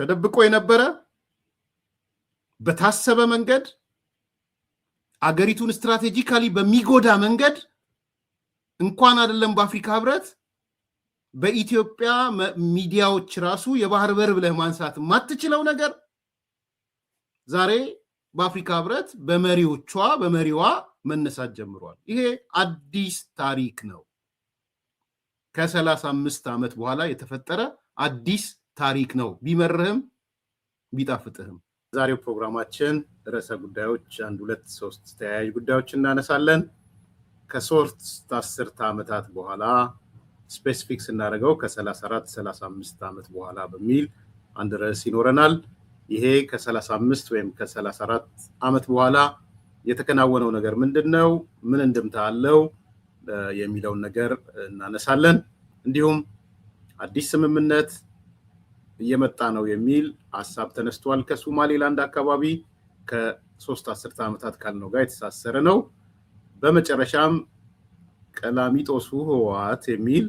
ተደብቆ የነበረ በታሰበ መንገድ አገሪቱን ስትራቴጂካሊ በሚጎዳ መንገድ እንኳን አይደለም በአፍሪካ ህብረት በኢትዮጵያ ሚዲያዎች ራሱ የባህር በር ብለህ ማንሳት ማትችለው ነገር ዛሬ በአፍሪካ ህብረት በመሪዋ መነሳት ጀምሯል። ይሄ አዲስ ታሪክ ነው። ከ35 ዓመት በኋላ የተፈጠረ አዲስ ታሪክ ነው። ቢመርህም ቢጣፍጥህም። ዛሬው ፕሮግራማችን ርዕሰ ጉዳዮች 1 2 3 ተያያዥ ጉዳዮች እናነሳለን። ከ3 10 ዓመታት በኋላ ስፔሲፊክስ እናደርገው ከ34 35 ዓመት በኋላ በሚል አንድ ርዕስ ይኖረናል። ይሄ ከ35 ወይም ከ34 ዓመት በኋላ የተከናወነው ነገር ምንድነው? ምን እንድምታ አለው የሚለውን ነገር እናነሳለን። እንዲሁም አዲስ ስምምነት እየመጣ ነው የሚል ሐሳብ ተነስቷል። ከሶማሌላንድ አካባቢ ከ3 10 ዓመታት ካልነው ጋር የተሳሰረ ነው። በመጨረሻም ቀላሚጦሱ ህወሓት የሚል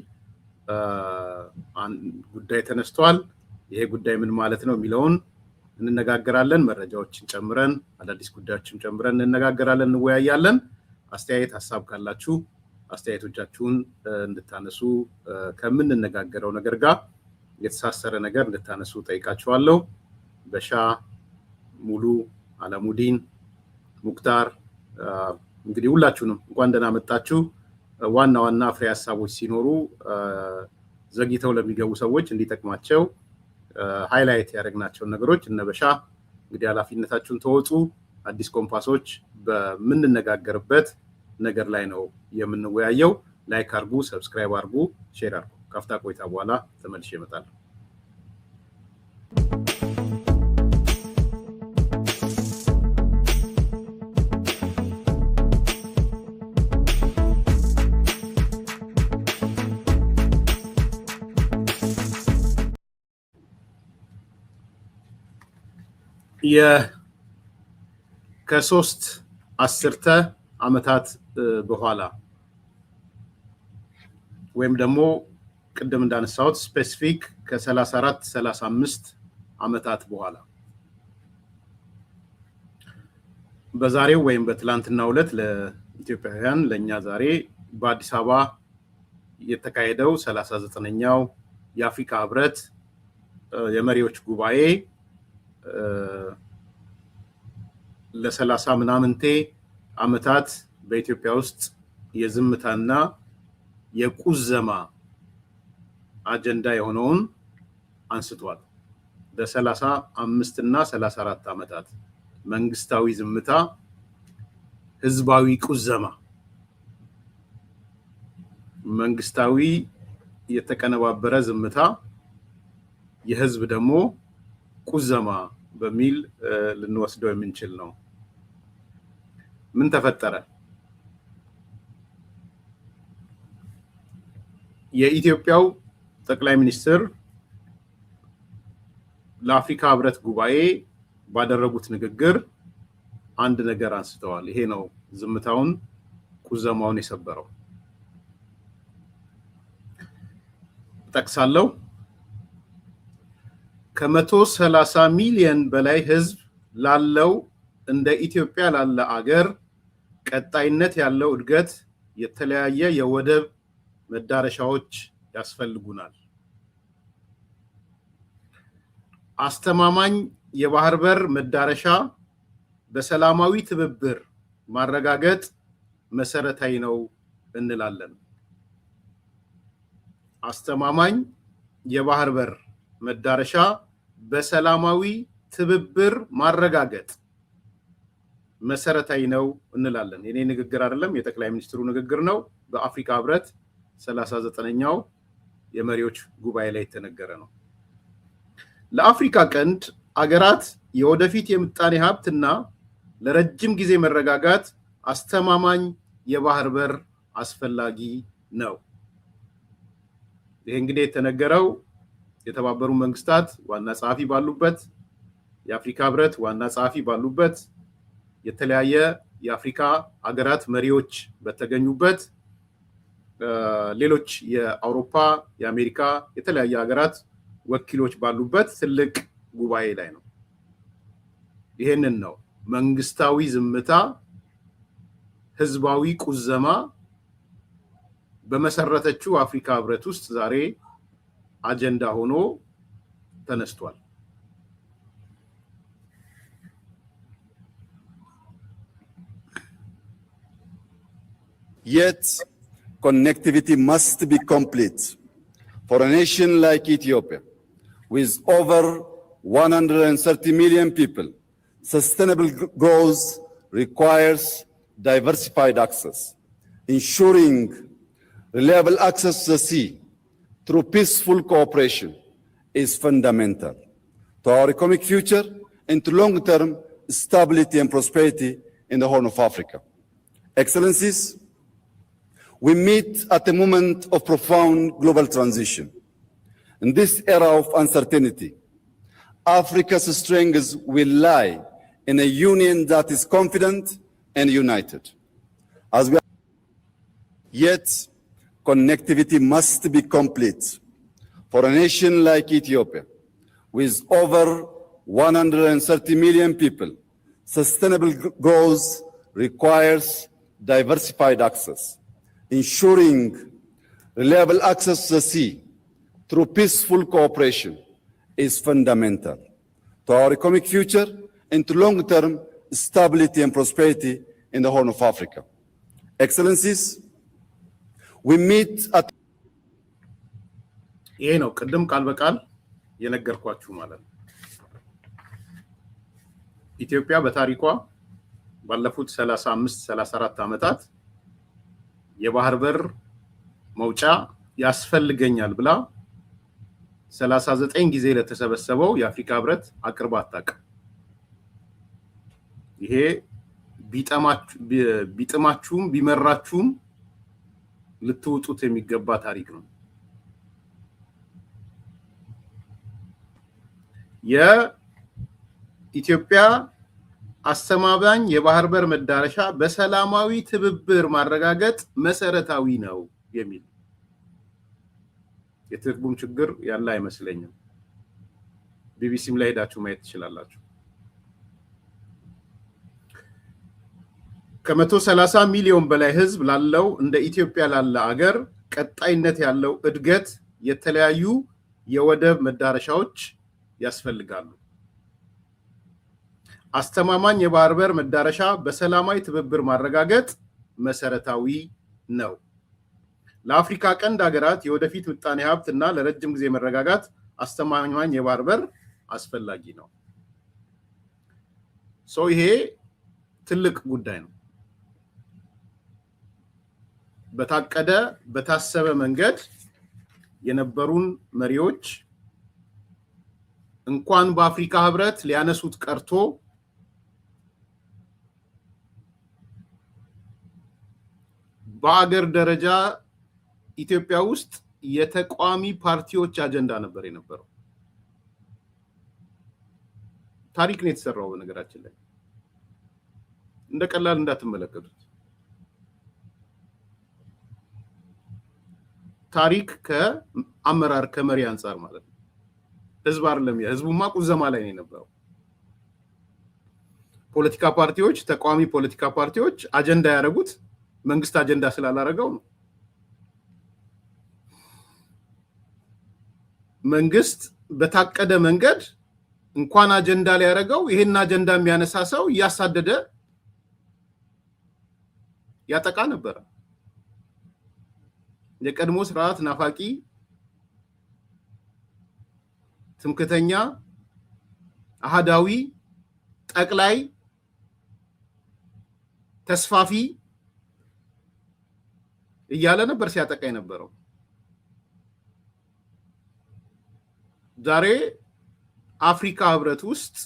ጉዳይ ተነስቷል። ይሄ ጉዳይ ምን ማለት ነው የሚለውን እንነጋገራለን። መረጃዎችን ጨምረን አዳዲስ ጉዳዮችን ጨምረን እንነጋገራለን፣ እንወያያለን። አስተያየት ሐሳብ ካላችሁ አስተያየቶቻችሁን እንድታነሱ ከምንነጋገረው ነገር ጋር የተሳሰረ ነገር እንድታነሱ ጠይቃችኋለሁ። በሻ ሙሉ አለሙዲን ሙክታር እንግዲህ ሁላችሁንም እንኳን ደህና መጣችሁ። ዋና ዋና ፍሬ ሐሳቦች ሲኖሩ ዘግይተው ለሚገቡ ሰዎች እንዲጠቅማቸው ሃይላይት ያደረግናቸው ነገሮች እነበሻ እንግዲህ ኃላፊነታችሁን ተወጡ። አዲስ ኮምፓሶች በምንነጋገርበት ነገር ላይ ነው የምንወያየው። ላይክ አርጉ፣ ሰብስክራይብ አርጉ፣ ሼር አርጉ። ካፍታ ቆይታ በኋላ ተመልሼ እመጣለሁ። ከ3 10 ዓመታት በኋላ ወይም ደግሞ ቅድም እንዳነሳሁት ስፔሲፊክ ከ34 35 ዓመታት በኋላ በዛሬው ወይም በትላንትናው ዕለት ለኢትዮጵያውያን ለኛ ዛሬ በአዲስ አበባ የተካሄደው 39ኛው የአፍሪካ ህብረት የመሪዎች ጉባኤ ለ30 ምናምንቴ ዓመታት በኢትዮጵያ ውስጥ የዝምታና የቁዘማ አጀንዳ የሆነውን አንስቷል። በ35 እና 34 ዓመታት መንግስታዊ ዝምታ፣ ህዝባዊ ቁዘማ፣ መንግስታዊ የተቀነባበረ ዝምታ፣ የህዝብ ደግሞ ቁዘማ በሚል ልንወስደው የምንችል ነው። ምን ተፈጠረ? የኢትዮጵያው ጠቅላይ ሚኒስትር ለአፍሪካ ህብረት ጉባኤ ባደረጉት ንግግር አንድ ነገር አንስተዋል። ይሄ ነው ዝምታውን ቁዘማውን የሰበረው። ጠቅሳለሁ። ከ130 ሚሊዮን በላይ ህዝብ ላለው እንደ ኢትዮጵያ ላለ አገር ቀጣይነት ያለው እድገት የተለያየ የወደብ መዳረሻዎች ያስፈልጉናል። አስተማማኝ የባህር በር መዳረሻ በሰላማዊ ትብብር ማረጋገጥ መሰረታዊ ነው እንላለን። አስተማማኝ የባህር በር መዳረሻ በሰላማዊ ትብብር ማረጋገጥ መሰረታዊ ነው እንላለን። የኔ ንግግር አይደለም፣ የጠቅላይ ሚኒስትሩ ንግግር ነው። በአፍሪካ ህብረት 39ኛው የመሪዎች ጉባኤ ላይ የተነገረ ነው። ለአፍሪካ ቀንድ አገራት የወደፊት የምጣኔ ሀብትና ለረጅም ጊዜ መረጋጋት አስተማማኝ የባህር በር አስፈላጊ ነው። ይሄ እንግዲህ የተነገረው የተባበሩት መንግስታት ዋና ጸሐፊ ባሉበት፣ የአፍሪካ ህብረት ዋና ጸሐፊ ባሉበት፣ የተለያየ የአፍሪካ ሀገራት መሪዎች በተገኙበት፣ ሌሎች የአውሮፓ፣ የአሜሪካ የተለያየ ሀገራት ወኪሎች ባሉበት ትልቅ ጉባኤ ላይ ነው። ይሄንን ነው መንግስታዊ ዝምታ ህዝባዊ ቁዘማ በመሰረተችው አፍሪካ ህብረት ውስጥ ዛሬ አጀንዳ ሆኖ ተነስቷል። Yet, connectivity must be complete for a nation like Ethiopia, with over 130 million people. Sustainable growth requires diversified access. Ensuring reliable access to the sea through peaceful cooperation is fundamental to our economic future and to long-term stability and prosperity in the Horn of Africa. Excellencies, we meet at a moment of profound global transition. In this era of uncertainty, Africa's strength will lie in a union that is confident and united. Yet, connectivity must be complete for a nation like Ethiopia, with over 130 million people. Sustainable growth requires diversified access. Ensuring reliable access to the sea through peaceful cooperation is fundamental to our economic future and to long-term stability and prosperity in the Horn of Africa. Excellencies, we meet at ይሄ ነው ቅድም ቃል በቃል የነገርኳችሁ ማለት ነው። ኢትዮጵያ በታሪኳ ባለፉት 35-34 ዓመታት የባህር በር መውጫ ያስፈልገኛል ብላ 39 ጊዜ ለተሰበሰበው የአፍሪካ ህብረት አቅርባ አታውቅም። ይሄ ቢጥማችሁም ቢመራችሁም ልትወጡት የሚገባ ታሪክ ነው። የኢትዮጵያ አስተማማኝ የባህር በር መዳረሻ በሰላማዊ ትብብር ማረጋገጥ መሰረታዊ ነው የሚል የትርጉም ችግር ያለ አይመስለኝም። ቢቢሲም ላይ ሄዳችሁ ማየት ትችላላችሁ። ከ130 ሚሊዮን በላይ ህዝብ ላለው እንደ ኢትዮጵያ ላለ አገር ቀጣይነት ያለው እድገት የተለያዩ የወደብ መዳረሻዎች ያስፈልጋሉ። አስተማማኝ የባህር በር መዳረሻ በሰላማዊ ትብብር ማረጋገጥ መሰረታዊ ነው። ለአፍሪካ ቀንድ ሀገራት የወደፊት ምጣኔ ሀብትና ለረጅም ጊዜ መረጋጋት አስተማማኝ የባህር በር አስፈላጊ ነው። ይሄ ትልቅ ጉዳይ ነው። በታቀደ በታሰበ መንገድ የነበሩን መሪዎች እንኳን በአፍሪካ ህብረት ሊያነሱት ቀርቶ በአገር ደረጃ ኢትዮጵያ ውስጥ የተቋሚ ፓርቲዎች አጀንዳ ነበር የነበረው። ታሪክ ነው የተሰራው። በነገራችን ላይ እንደ ቀላል እንዳትመለከቱት። ታሪክ ከአመራር ከመሪ አንፃር ማለት ነው። ህዝብ አይደለም። ህዝቡማ ቁዘማ ላይ ነው የነበረው። ፖለቲካ ፓርቲዎች ተቋሚ ፖለቲካ ፓርቲዎች አጀንዳ ያደረጉት መንግስት አጀንዳ ስላላረገው ነው። መንግስት በታቀደ መንገድ እንኳን አጀንዳ ሊያደርገው ይሄን አጀንዳ የሚያነሳ ሰው እያሳደደ ያጠቃ ነበር። የቀድሞ ስርዓት ናፋቂ፣ ትምክተኛ፣ አሃዳዊ፣ ጠቅላይ፣ ተስፋፊ እያለ ነበር ሲያጠቃ የነበረው። ዛሬ አፍሪካ ህብረት ውስጥ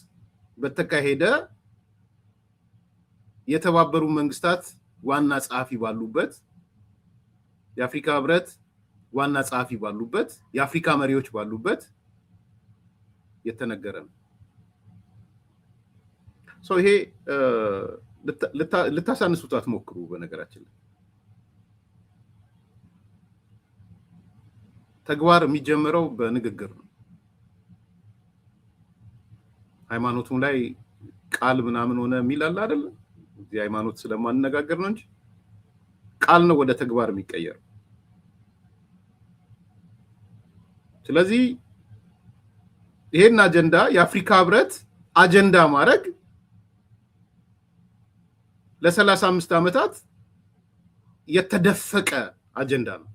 በተካሄደ የተባበሩ መንግስታት ዋና ጸሐፊ ባሉበት፣ የአፍሪካ ህብረት ዋና ጸሐፊ ባሉበት፣ የአፍሪካ መሪዎች ባሉበት የተነገረ ነው። ይሄ ልታሳንሱት አትሞክሩ። በነገራችን ላይ ተግባር የሚጀምረው በንግግር ነው። ሃይማኖቱም ላይ ቃል ምናምን ሆነ የሚላል አይደል? እዚህ ሃይማኖት ስለማንነጋገር ነው እንጂ ቃል ነው ወደ ተግባር የሚቀየር። ስለዚህ ይሄን አጀንዳ የአፍሪካ ህብረት አጀንዳ ማድረግ ለ35 ዓመታት የተደፈቀ አጀንዳ ነው።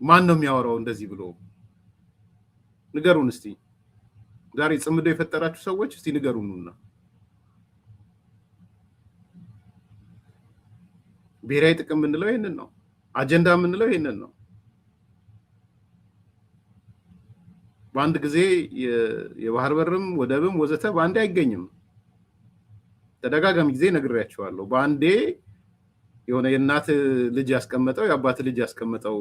ማን ነው የሚያወራው እንደዚህ ብሎ? ንገሩን እስቲ። ዛሬ ጽምዶ የፈጠራችሁ ሰዎች እስቲ ንገሩንና ብሔራዊ ጥቅም የምንለው ይሄንን ነው። አጀንዳ የምንለው ይሄንን ነው። በአንድ ጊዜ የባህር በርም ወደብም ወዘተ በአንዴ አይገኝም። ተደጋጋሚ ጊዜ ነግሬያቸዋለሁ። በአንዴ የሆነ የእናት ልጅ ያስቀመጠው የአባት ልጅ ያስቀመጠው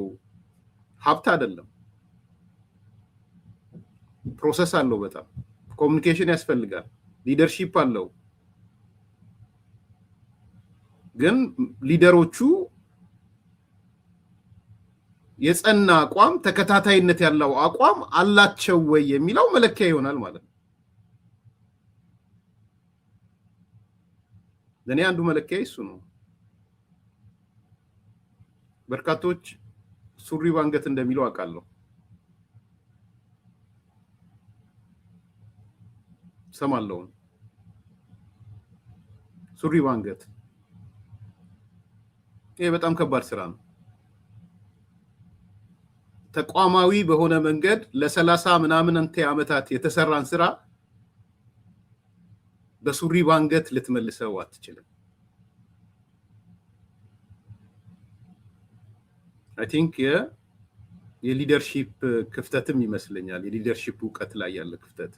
ሀብት አይደለም። ፕሮሰስ አለው። በጣም ኮሚኒኬሽን ያስፈልጋል። ሊደርሺፕ አለው። ግን ሊደሮቹ የጸና አቋም፣ ተከታታይነት ያለው አቋም አላቸው ወይ የሚለው መለኪያ ይሆናል ማለት ነው። ለኔ አንዱ መለኪያ እሱ ነው። በርካቶች ሱሪ ባንገት እንደሚለው አውቃለሁ። ሰማለሁ። ሱሪ ባንገት ይሄ በጣም ከባድ ስራ ነው። ተቋማዊ በሆነ መንገድ ለ30 ምናምን ዓመታት የተሰራን ስራ በሱሪ ባንገት ልትመልሰው አትችልም። አይ ቲንክ የሊደርሺፕ ክፍተትም ይመስለኛል። የሊደርሺፕ እውቀት ላይ ያለ ክፍተት።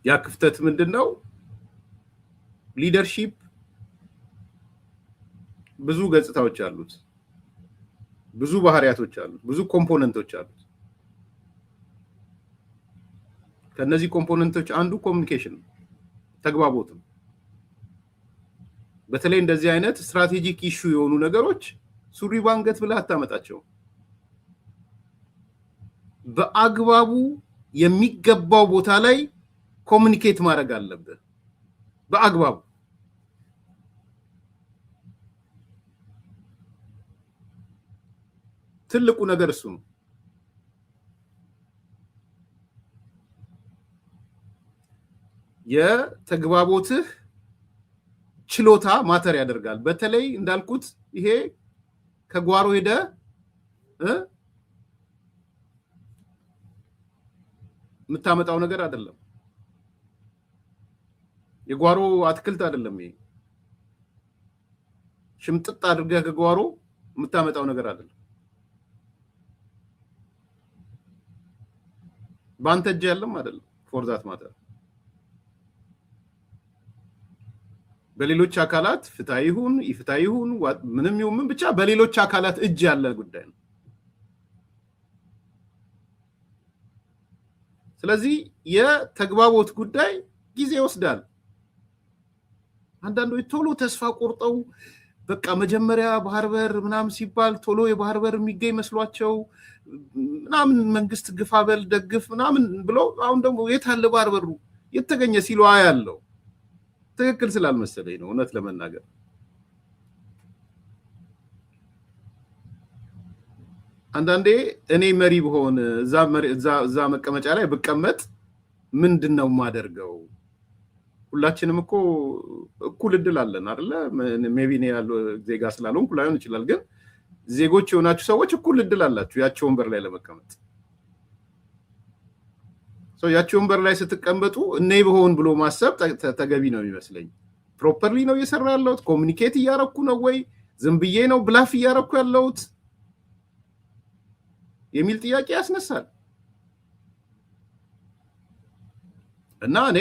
ያ ክፍተት ምንድነው? ሊደርሺፕ ብዙ ገጽታዎች አሉት፣ ብዙ ባህሪያቶች አሉት፣ ብዙ ኮምፖነንቶች አሉት። ከነዚህ ኮምፖነንቶች አንዱ ኮሚኒኬሽን ነው፣ ተግባቦት ነው። በተለይ እንደዚህ አይነት ስትራቴጂክ ኢሹ የሆኑ ነገሮች ሱሪ ባንገት ብለህ አታመጣቸው። በአግባቡ የሚገባው ቦታ ላይ ኮሚኒኬት ማድረግ አለብህ። በአግባቡ ትልቁ ነገር እሱ ነው። የተግባቦትህ ችሎታ ማተር ያደርጋል። በተለይ እንዳልኩት ይሄ ከጓሮ ሄደ የምታመጣው ነገር አይደለም። የጓሮ አትክልት አይደለም። ይሄ ሽምጥጥ አድርገህ ከጓሮ የምታመጣው ነገር አይደለም። ባንተ እጅ ያለም አይደለም። ፎር ዛት ማተር በሌሎች አካላት ፍትሃዊ ይሁን ይፍትሃዊ ይሁን ምንም ይሁን ምን ብቻ በሌሎች አካላት እጅ ያለ ጉዳይ ነው። ስለዚህ የተግባቦት ጉዳይ ጊዜ ይወስዳል። አንዳንዶች ቶሎ ተስፋ ቆርጠው በቃ መጀመሪያ ባህር በር ምናምን ሲባል ቶሎ የባህር በር የሚገኝ መስሏቸው ምናምን መንግስት ግፋ በል ደግፍ ምናምን ብለው አሁን ደግሞ የት አለ ባህር በሩ የተገኘ ሲሉ አያለው። ትክክል ስላልመሰለኝ ነው እውነት ለመናገር። አንዳንዴ እኔ መሪ ብሆን እዛ መቀመጫ ላይ ብቀመጥ ምንድነው ማደርገው? ሁላችንም እኮ እኩል እድል አለን አይደለ? ሜቢ ነው ያለው ዜጋ ስላልሆንኩ ላይሆን ይችላል፣ ግን ዜጎች የሆናችሁ ሰዎች እኩል እድል አላችሁ ያቺ ወንበር ላይ ለመቀመጥ። ያቺ ወንበር ላይ ስትቀመጡ እኔ ብሆን ብሎ ማሰብ ተገቢ ነው የሚመስለኝ። ፕሮፐርሊ ነው እየሰራ ያለሁት? ኮሚኒኬት እያረኩ ነው ወይ? ዝም ብዬ ነው ብላፍ እያረኩ ያለሁት የሚል ጥያቄ ያስነሳል። እና እኔ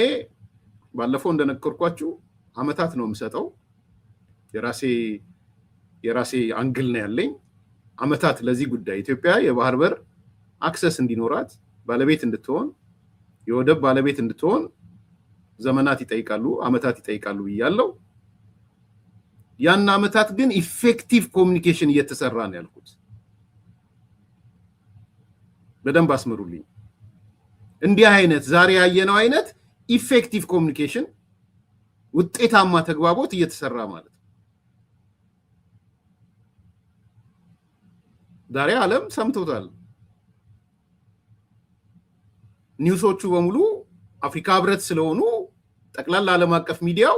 ባለፈው እንደነገርኳችሁ አመታት ነው የምሰጠው። የራሴ አንግል ነው ያለኝ። አመታት ለዚህ ጉዳይ ኢትዮጵያ የባህር በር አክሰስ እንዲኖራት ባለቤት እንድትሆን የወደብ ባለቤት እንድትሆን ዘመናት ይጠይቃሉ፣ አመታት ይጠይቃሉ ብያለሁ። ያን አመታት ግን ኢፌክቲቭ ኮሚኒኬሽን እየተሰራ ነው ያልኩት። በደንብ አስመሩልኝ። እንዲህ አይነት ዛሬ ያየነው አይነት ኢፌክቲቭ ኮሙኒኬሽን ውጤታማ ተግባቦት እየተሰራ ማለት ነው። ዛሬ ዓለም ሰምቶታል። ኒውሶቹ በሙሉ አፍሪካ ህብረት ስለሆኑ ጠቅላላ ዓለም አቀፍ ሚዲያው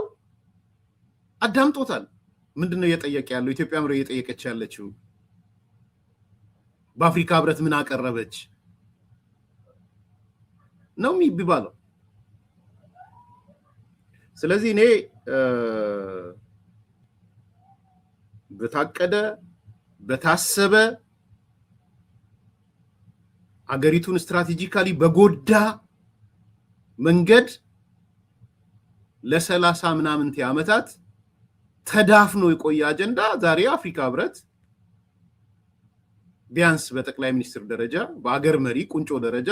አዳምጦታል። ምንድነው እየጠየቀ ያለው? ኢትዮጵያ ምሮ እየጠየቀች ያለችው በአፍሪካ ህብረት ምን አቀረበች ነው የሚባለው። ስለዚህ እኔ በታቀደ በታሰበ አገሪቱን ስትራቴጂካሊ በጎዳ መንገድ ለ30 ምናምን ዓመታት ተዳፍኖ የቆየ አጀንዳ ዛሬ አፍሪካ ህብረት ቢያንስ በጠቅላይ ሚኒስትር ደረጃ በአገር መሪ ቁንጮ ደረጃ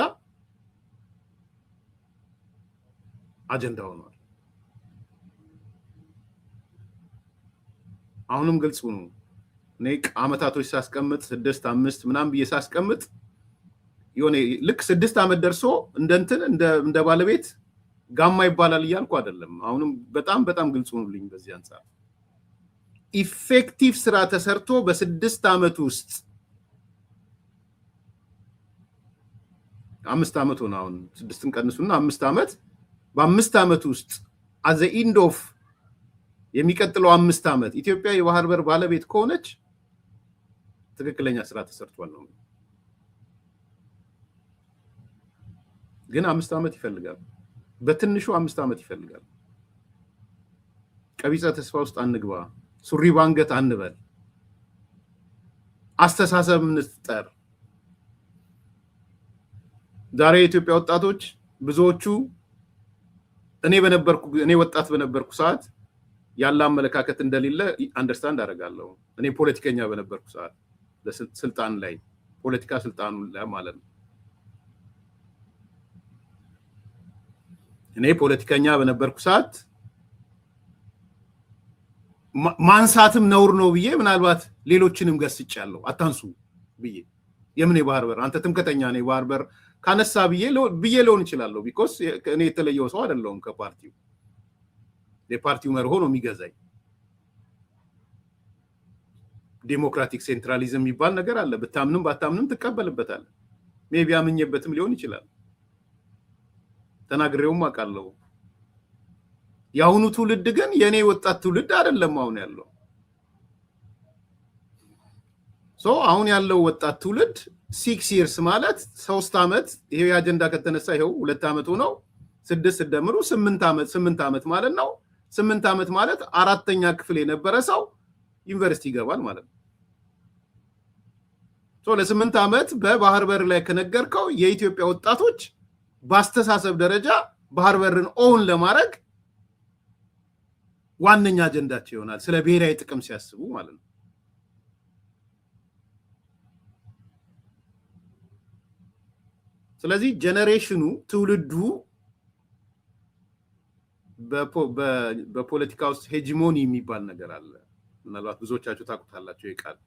አጀንዳ ሆኗል። አሁንም ግልጽ ነው። እኔ አመታቶች ሳስቀምጥ 6 5 ምናምን በየሳስቀምጥ የሆነ ልክ 6 ዓመት ደርሶ እንደ ባለቤት ጋማ ይባላል እያልኩ አይደለም። አሁንም በጣም ግልጽ ሆኖልኝ በዚህ አንፃር ኢፌክቲቭ ስራ ተሰርቶ በ6 ዓመት ውስጥ 5 ዓመት ሆነ። አሁን 6ን ቀንሱና 5 ዓመት በ5 ዓመት ውስጥ አዘ ኢንድ ኦፍ የሚቀጥለው 5 ዓመት ኢትዮጵያ የባህር በር ባለቤት ከሆነች ትክክለኛ ስራ ተሰርቷል ነው። ግን 5 ዓመት ይፈልጋል። በትንሹ 5 ዓመት ይፈልጋል። ቀቢጸ ተስፋ ውስጥ አንግባ። ሱሪ ባንገት አንበል። አስተሳሰብ እንፍጠር። ዛሬ የኢትዮጵያ ወጣቶች ብዙዎቹ እኔ ወጣት በነበርኩ ሰዓት ያለ አመለካከት እንደሌለ አንደርስታንድ አደርጋለሁ። እኔ ፖለቲከኛ በነበርኩ ሰዓት ስልጣን ላይ ፖለቲካ ስልጣኑ ላይ ማለት ነው። እኔ ፖለቲከኛ በነበርኩ ሰዓት ማንሳትም ነውር ነው ብዬ ምናልባት ሌሎችንም ገስጫለሁ። አታንሱ ብዬ የምን የባህር በር አንተ ትምከተኛ ነህ የባህር በር ካነሳ ብዬ ሊሆን ይችላል። ቢኮዝ እኔ የተለየው ሰው አይደለሁም ከፓርቲው። የፓርቲው መርሆ ነው የሚገዛኝ። ዴሞክራቲክ ሴንትራሊዝም የሚባል ነገር አለ። ብታምንም ባታምንም ትቀበልበታለህ። ሜቢ አምኜበትም ሊሆን ይችላል። ተናግሬውም አውቃለሁ። የአሁኑ ትውልድ ግን የኔ ወጣት ትውልድ አይደለም አሁን ያለው። አሁን ያለው ወጣት ትውልድ 6 years ማለት 3 ዓመት ይሄ አጀንዳ ከተነሳ ይሄው 2 ዓመት ሆነው 6 ደምሩ 8 ዓመት ማለት ነው። 8 ዓመት ማለት 4ኛ ክፍል የነበረ ሰው ዩኒቨርሲቲ ይገባል ማለት ነው። ለ8 ዓመት በባህር በር ላይ ከነገርከው የኢትዮጵያ ወጣቶች በአስተሳሰብ ደረጃ ባህር በርን ኦን ለማድረግ ዋነኛ አጀንዳቸው ይሆናል። ስለ ብሔራዊ ጥቅም ሲያስቡ ማለት ነው። ስለዚህ ጀነሬሽኑ ትውልዱ በፖለቲካ ውስጥ ሄጂሞኒ የሚባል ነገር አለ። ምናልባት ብዙዎቻችሁ ታውቁታላችሁ። ይቃል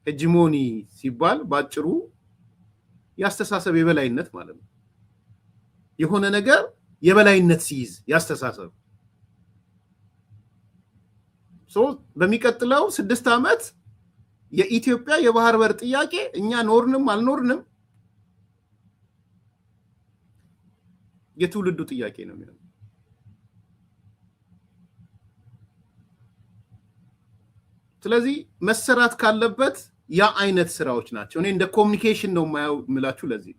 ሄጂሞኒ ሲባል ባጭሩ ያስተሳሰብ የበላይነት ማለት ነው። የሆነ ነገር የበላይነት ሲይዝ ያስተሳሰብ በሚቀጥለው 6 ዓመት የኢትዮጵያ የባህር በር ጥያቄ እኛ ኖርንም አልኖርንም የትውልዱ ጥያቄ ነው የሚሆነው። ስለዚህ መሰራት ካለበት ያ አይነት ስራዎች ናቸው። እኔ እንደ ኮሙኒኬሽን ነው ማያው ምላችሁ። ለዚህ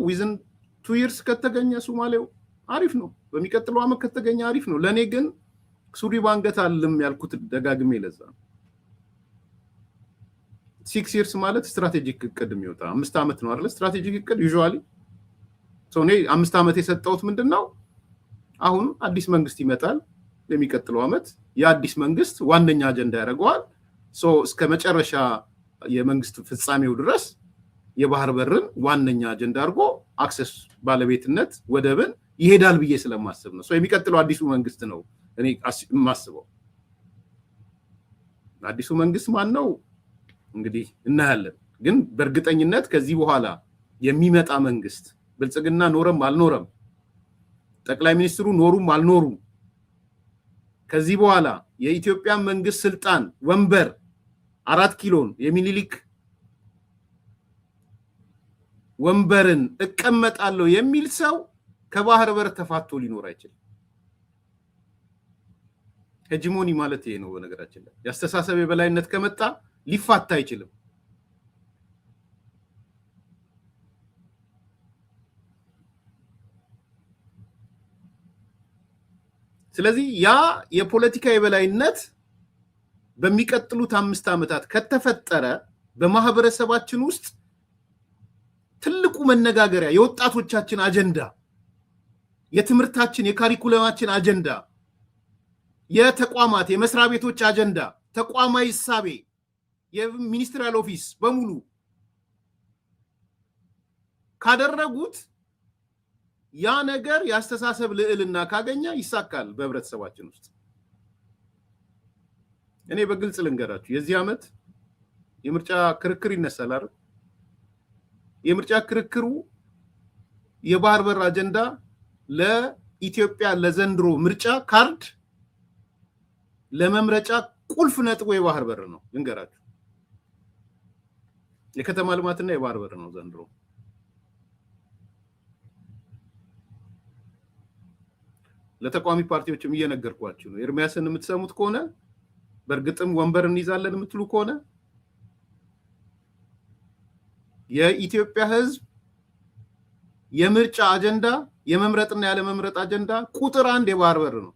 within 2 years ከተገኘ ሶማሌው አሪፍ ነው። በሚቀጥለው አመት ከተገኘ አሪፍ ነው። ለኔ ግን ሱሪ ባንገት አልልም ያልኩት ደጋግሜ ለዛ 6 years ማለት ስትራቴጂክ እቅድ የሚወጣ 5 ዓመት ነው አይደል? ስትራቴጂክ እቅድ ዩዥዋሊ እኔ 5 ዓመት የሰጠሁት ምንድነው አሁን አዲስ መንግስት ይመጣል ለሚቀጥለው አመት የአዲስ መንግስት ዋነኛ አጀንዳ ያደርገዋል። እስከ መጨረሻ የመንግስት ፍጻሜው ድረስ የባህር በርን ዋነኛ አጀንዳ አድርጎ አክሰስ ባለቤትነት ወደብን ይሄዳል ብዬ ስለማስብ ነው። የሚቀጥለው አዲሱ መንግስት ነው እኔ ማስበው። አዲሱ መንግስት ማን ነው እንግዲህ እናያለን። ግን በእርግጠኝነት ከዚህ በኋላ የሚመጣ መንግስት ብልጽግና ኖረም አልኖረም ጠቅላይ ሚኒስትሩ ኖሩም አልኖሩም ከዚህ በኋላ የኢትዮጵያ መንግስት ስልጣን ወንበር 4 ኪሎን የሚኒሊክ ወንበርን እቀመጣለሁ የሚል ሰው ከባህር በር ተፋቶ ሊኖር አይችልም። ሄጂሞኒ ማለት ይሄ ነው። በነገራችን ላይ ያስተሳሰብ የበላይነት ከመጣ ሊፋታ አይችልም። ስለዚህ ያ የፖለቲካ የበላይነት በሚቀጥሉት 5 ዓመታት ከተፈጠረ በማህበረሰባችን ውስጥ ትልቁ መነጋገሪያ የወጣቶቻችን አጀንዳ፣ የትምህርታችን የካሪኩለማችን አጀንዳ፣ የተቋማት የመስሪያ ቤቶች አጀንዳ፣ ተቋማዊ ሐሳቤ የሚኒስትሪያል ኦፊስ በሙሉ ካደረጉት ያ ነገር ያስተሳሰብ ልዕልና ካገኘ ይሳካል በህብረተሰባችን ውስጥ። እኔ በግልጽ ልንገራችሁ የዚህ ዓመት የምርጫ ክርክር ይነሳል አይደል? የምርጫ ክርክሩ የባህር በር አጀንዳ ለኢትዮጵያ ለዘንድሮ ምርጫ ካርድ ለመምረጫ ቁልፍ ነጥቡ የባህር በር ነው። ልንገራችሁ የከተማ ልማትና የባህር በር ነው ዘንድሮ። ለተቋሚ ፓርቲዎችም እየነገርኳችሁ ነው። ኤርሚያስን የምትሰሙት ከሆነ በእርግጥም ወንበር እንይዛለን የምትሉ ከሆነ የኢትዮጵያ ህዝብ የምርጫ አጀንዳ የመምረጥና ያለ መምረጥ አጀንዳ ቁጥር 1 የባህር በር ነው።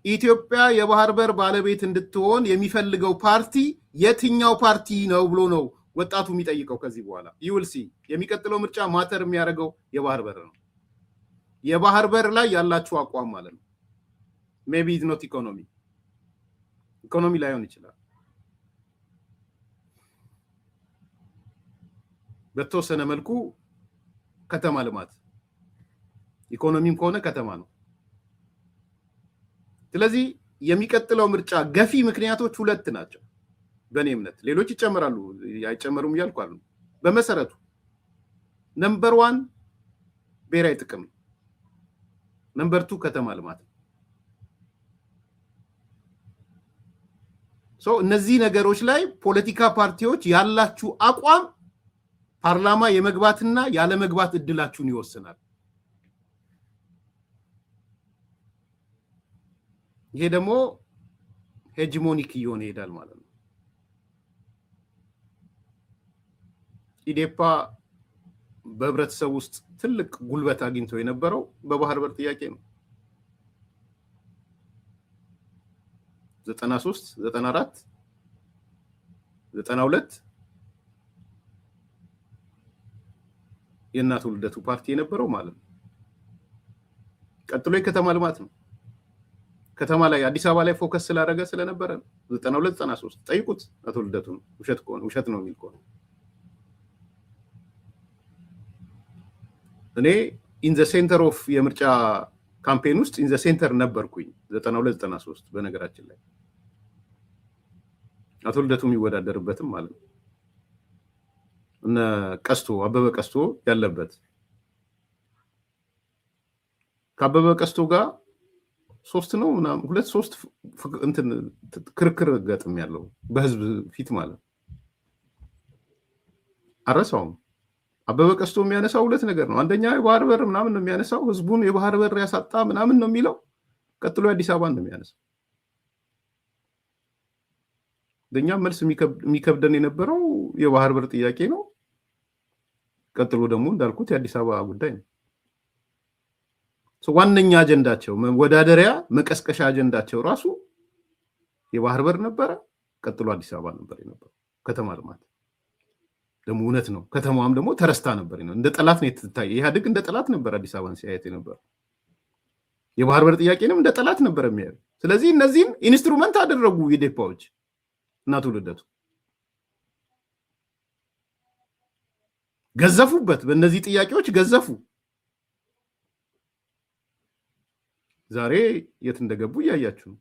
ኢትዮጵያ የባህር በር ባለቤት እንድትሆን የሚፈልገው ፓርቲ የትኛው ፓርቲ ነው ብሎ ነው ወጣቱ የሚጠይቀው። ከዚህ በኋላ ይውልሲ የሚቀጥለው ምርጫ ማተር የሚያደርገው የባህር በር ነው። የባህር በር ላይ ያላችሁ አቋም ማለት ነው። ሜቢ ኢዝ ኖት ኢኮኖሚ ላይሆን ይችላል። በተወሰነ መልኩ ከተማ ልማት፣ ኢኮኖሚም ከሆነ ከተማ ነው። ስለዚህ የሚቀጥለው ምርጫ ገፊ ምክንያቶች 2 ናቸው በእኔ እምነት። ሌሎች ይጨመራሉ አይጨመሩም እያልኩ አይደለም። በመሰረቱ ነምበር 1 ብሔራዊ ጥቅም፣ ነምበር 2 ከተማ ልማት። እነዚህ ነገሮች ላይ ፖለቲካ ፓርቲዎች ያላችሁ አቋም ፓርላማ የመግባትና ያለ መግባት እድላችሁን ይወስናል። ይሄ ደግሞ ሄጂሞኒክ እየሆነ ይሄዳል ማለት ነው። ኢዴፓ በህብረተሰብ ውስጥ ትልቅ ጉልበት አግኝቶ የነበረው በባህር በር ጥያቄ ነው። 93 94 92 የእናቱ ልደቱ ፓርቲ የነበረው ማለት ነው። ቀጥሎ የከተማ ልማት ነው። ከተማ ላይ አዲስ አበባ ላይ ፎከስ ስላደረገ ስለነበረ 92 93 ጠይቁት አቶ ልደቱ ነው። ውሸት ነው የሚል ከሆነ እኔ ኢን ዘ ሴንተር ኦፍ የምርጫ ካምፔን ውስጥ ኢን ዘ ሴንተር ነበርኩኝ 92 93 በነገራችን ላይ አቶ ልደቱ የሚወዳደርበትም ማለት ነው። እነ ቀስቶ አበበ ቀስቶ ያለበት ከአበበ ቀስቶ ጋር 3 ነው ምናምን 2 3 እንትን ክርክር ገጥም ያለው በህዝብ ፊት ማለት አረሳውም። አበበ ቀስቶ የሚያነሳው 2 ነገር ነው። አንደኛ የባህር በር ምናምን ነው የሚያነሳው፣ ህዝቡን የባህር በር ያሳጣ ምናምን ነው የሚለው። ቀጥሎ አዲስ አበባ ነው የሚያነሳው። ደኛ መልስ የሚከብደን የነበረው የባህር በር ጥያቄ ነው። ቀጥሎ ደግሞ እንዳልኩት የአዲስ አበባ ጉዳይ ነው። ዋነኛ አጀንዳቸው መወዳደሪያ መቀስቀሻ አጀንዳቸው ራሱ የባህር በር ነበረ። ቀጥሎ አዲስ አበባ ነበር የነበረው። ከተማ ልማት ደግሞ እውነት ነው። ከተማዋም ደግሞ ተረስታ ነበር ነው። እንደ ጠላት ነው የተታየ። ኢህአዴግ እንደ ጠላት ነበር አዲስ አበባን ሲያየት ነበር። የባህር በር ጥያቄንም እንደ ጠላት ነበር የሚያዩ። ስለዚህ እነዚህን ኢንስትሩመንት አደረጉ ኢዴፓዎች እና ልደቱ ገዘፉበት። በእነዚህ ጥያቄዎች ገዘፉ። ዛሬ የት እንደገቡ እያያችሁ ነው።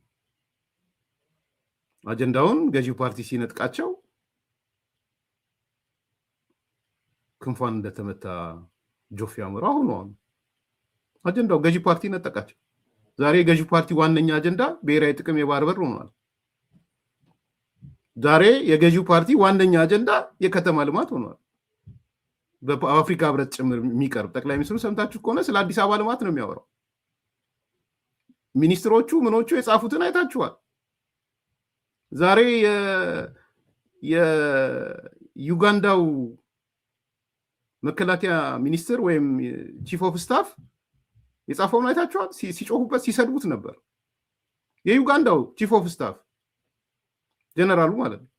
አጀንዳውን ገዢው ፓርቲ ሲነጥቃቸው ክንፏን እንደተመታ ጆፍ ያምራው ሆኗል። አጀንዳው ገዢ ፓርቲ ነጠቃቸው። ዛሬ ገዢ ፓርቲ ዋነኛ አጀንዳ ብሔራዊ ጥቅም የባህር በር ሆኗል። ዛሬ የገዢው ፓርቲ ዋነኛ አጀንዳ የከተማ ልማት ሆኗል። በአፍሪካ ህብረት ጭምር የሚቀርብ ጠቅላይ ሚኒስትሩ ሰምታችሁ ከሆነ ስለ አዲስ አበባ ልማት ነው የሚያወራው። ሚኒስትሮቹ ምኖቹ የጻፉትን አይታችኋል። ዛሬ የዩጋንዳው መከላከያ ሚኒስትር ወይም ቺፍ ኦፍ ስታፍ የጻፈውን አይታችኋል። ሲጮሁበት ሲሰድቡት ነበር። የዩጋንዳው ቺፍ ኦፍ ስታፍ ጀነራሉ ማለት ነው።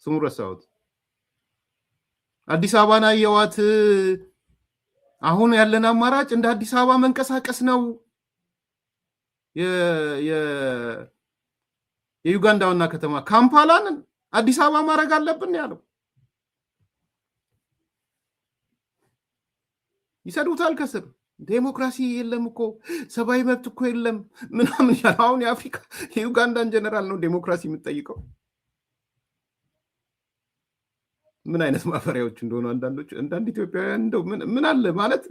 ስሙ ረሳሁት። አዲስ አበባን አየዋት፣ አሁን ያለን አማራጭ እንደ አዲስ አበባ መንቀሳቀስ ነው። የዩጋንዳ ዋና ከተማ ካምፓላን አዲስ አበባ ማድረግ አለብን ያለው። ይሰዱታል ከስር። ዴሞክራሲ የለም እኮ ሰብአዊ መብት እኮ የለም ምናምን ያለው። አሁን የአፍሪካ የዩጋንዳን ጀነራል ነው ዴሞክራሲ የምትጠይቀው። ምን አይነት ማፈሪያዎች እንደሆኑ አንዳንድ ኢትዮጵያውያን እንደው ምን አለ ማለት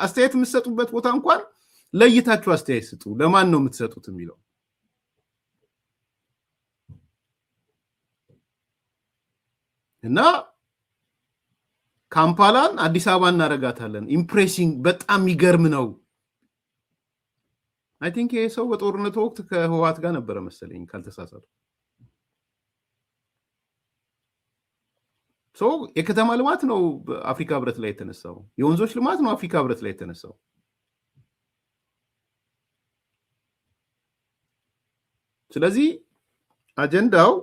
አስተያየት የምትሰጡበት ቦታ እንኳን ለይታችሁ አስተያየት ስጡ። ለማን ነው የምትሰጡት የሚለው እና ካምፓላን አዲስ አበባ እናረጋታለን። ኢምፕሬሲንግ በጣም የሚገርም ነው። አይ ቲንክ ይሄ ሰው በጦርነቱ ወቅት ከህወሓት ጋር ነበረ መሰለኝ ካልተሳሳቱ። የከተማ ልማት ነው አፍሪካ ህብረት ላይ የተነሳው። የወንዞች ልማት ነው አፍሪካ ህብረት ላይ የተነሳው። ስለዚህ አጀንዳው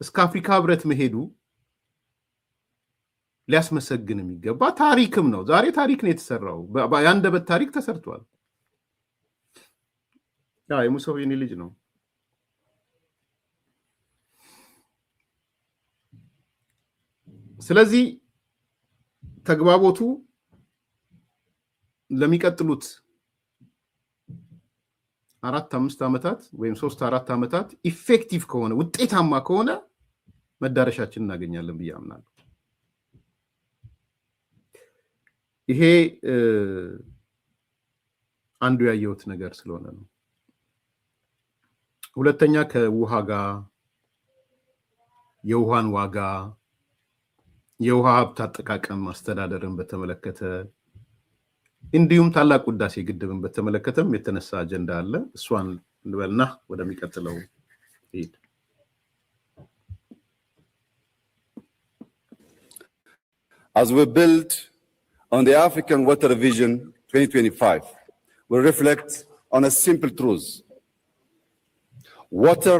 እስከ አፍሪካ ህብረት መሄዱ ሊያስመሰግን የሚገባ ታሪክም ነው። ዛሬ ታሪክ ነው የተሰራው። የአንደበት ታሪክ ተሰርቷል። የሙሶቪኒ ልጅ ነው። ስለዚህ ተግባቦቱ ለሚቀጥሉት 4-5 ዓመታት ወይም 3-4 ዓመታት ኢፌክቲቭ ከሆነ ውጤታማ ከሆነ መዳረሻችን እናገኛለን ብዬ አምናለሁ። ይሄ አንዱ ያየሁት ነገር ስለሆነ ነው። ሁለተኛ ከውሃ ጋር የውሃን ዋጋ የውሃ ሀብት አጠቃቀም አስተዳደርን በተመለከተ እንዲሁም ታላቅ ህዳሴ ግድብን በተመለከተም የተነሳ አጀንዳ አለ። እሷን እንበልና ወደሚቀጥለው ሄድ። As we build on the African Water Vision 2025, we reflect on a simple truth. Water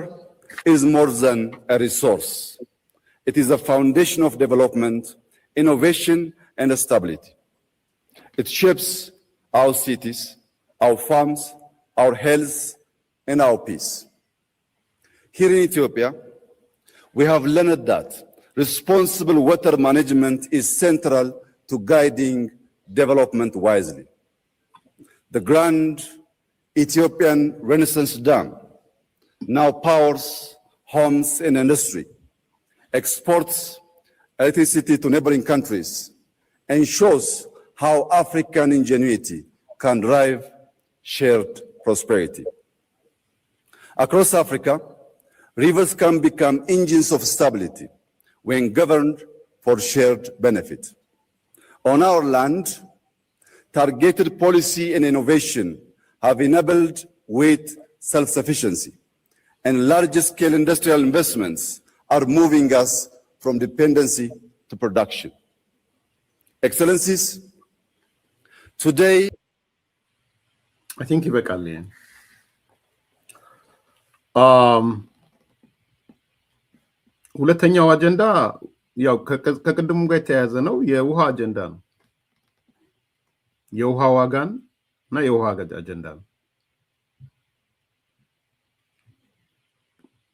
is more than a resource. It is a foundation of development, innovation, and stability. It shapes our cities, our farms, our health, and our peace. Here in Ethiopia, we have learned that responsible water management is central to guiding development wisely. The Grand Ethiopian Renaissance Dam now powers homes and industry, exports electricity to neighboring countries, and shows how African ingenuity can drive shared prosperity. Across Africa, rivers can become engines of stability when governed for shared benefit. On our land, targeted policy and innovation have enabled wheat self-sufficiency, and large-scale industrial investments are moving us from dependency to production. Excellencies, today I think ይበቃል። ሁለተኛው አጀንዳ ያው ከቅድሙ ጋር የተያያዘ ነው። የውሃ አጀንዳ ነው። የውሃ ዋጋን እና የውሃ አጀንዳ ነው።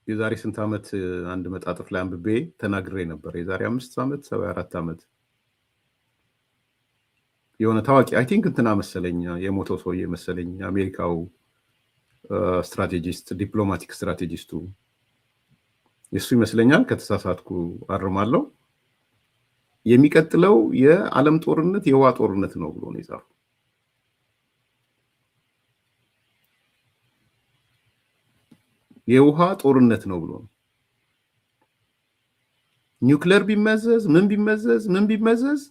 የዛሬ ስንት ዓመት አንድ መጣጥፍ ላይ አንብቤ ተናግሬ ነበር። የዛሬ 5 ዓመት 74 ዓመት የሆነ ታዋቂ አይ ቲንክ እንትና መሰለኝ የሞተው ሰውዬ መሰለኝ አሜሪካው ስትራቴጂስት ዲፕሎማቲክ ስትራቴጂስቱ የሱ ይመስለኛል ከተሳሳትኩ አርማለሁ የሚቀጥለው የዓለም ጦርነት የውሃ ጦርነት ነው ብሎ ነው የጻፈው የውሃ ጦርነት ነው ብሎ ኒውክሌር ቢመዘዝ ምን ቢመዘዝ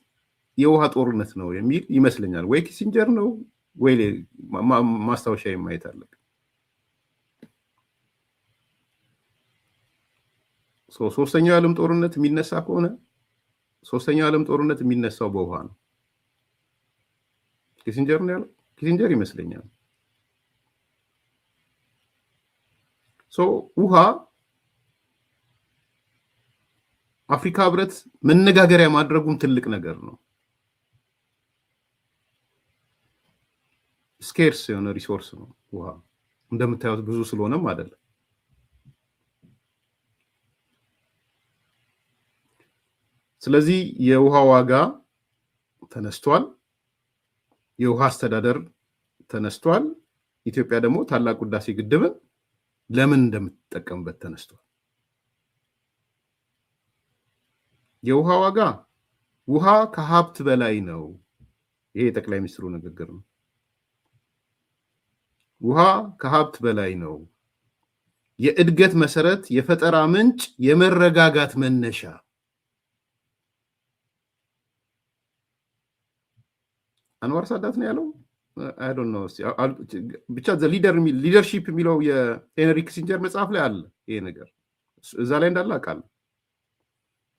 የውሃ ጦርነት ነው የሚል ይመስለኛል ወይ ኪሲንጀር ነው ወይ ማስታወሻ የማየት አለብኝ ሶስተኛው የዓለም ጦርነት የሚነሳ ከሆነ ሶስተኛው የዓለም ጦርነት የሚነሳው በውሃ ነው ኪሲንጀር ነው ያለው ኪሲንጀር ይመስለኛል ውሃ አፍሪካ ህብረት መነጋገሪያ ማድረጉም ትልቅ ነገር ነው ስኬርስ የሆነ ሪሶርስ ነው ውሃ እንደምታዩት ብዙ ስለሆነም አይደለም ስለዚህ የውሃ ዋጋ ተነስቷል የውሃ አስተዳደር ተነስቷል ኢትዮጵያ ደግሞ ታላቁ ህዳሴ ግድብን ለምን እንደምትጠቀምበት ተነስቷል የውሃ ዋጋ ውሃ ከሀብት በላይ ነው ይሄ ጠቅላይ ሚኒስትሩ ንግግር ነው ውሃ ከሀብት በላይ ነው የእድገት መሰረት የፈጠራ ምንጭ የመረጋጋት መነሻ አንዋር ሳዳት ነው ያለው I don't know ብቻ ሊደርሺፕ የሚለው የሄንሪ ኪሲንጀር መጽሐፍ ላይ አለ ይሄ ነገር እዛ ላይ እንዳለ አውቃለሁ